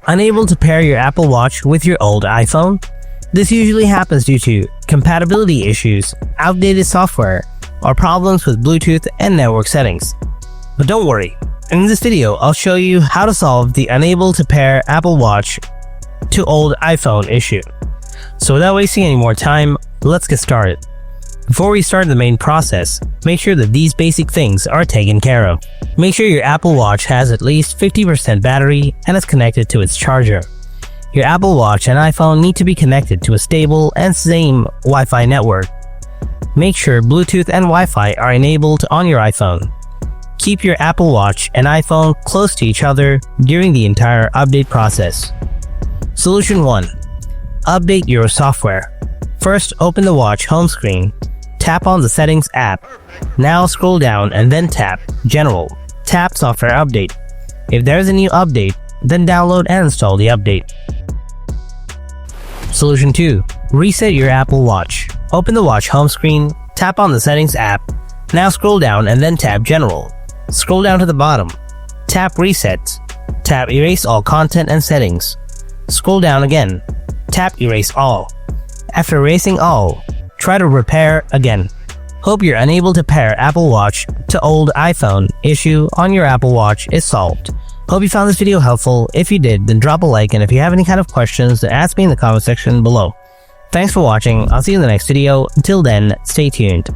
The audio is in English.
Unable to pair your Apple Watch with your old iPhone? This usually happens due to compatibility issues, outdated software, or problems with Bluetooth and network settings. But don't worry, in this video I'll show you how to solve the unable to pair Apple Watch to old iPhone issue. So without wasting any more time, let's get started. Before we start the main process, make sure that these basic things are taken care of. Make sure your Apple Watch has at least 50% battery and is connected to its charger. Your Apple Watch and iPhone need to be connected to a stable and same Wi-Fi network. Make sure Bluetooth and Wi-Fi are enabled on your iPhone. Keep your Apple Watch and iPhone close to each other during the entire update process. Solution 1. Update your software. First, open the watch home screen. Tap on the Settings app. Now scroll down and then tap General. Tap Software Update. If there is a new update, then download and install the update. Solution 2. Reset your Apple Watch. Open the watch home screen. Tap on the Settings app. Now scroll down and then tap General. Scroll down to the bottom. Tap Reset. Tap Erase All Content and Settings. Scroll down again. Tap Erase All. After erasing all, try to repair again. Hope your unable to pair Apple Watch to old iPhone issue on your Apple Watch is solved. Hope you found this video helpful. If you did, then drop a like, and if you have any kind of questions, then ask me in the comment section below. Thanks for watching. I'll see you in the next video. Until then, stay tuned.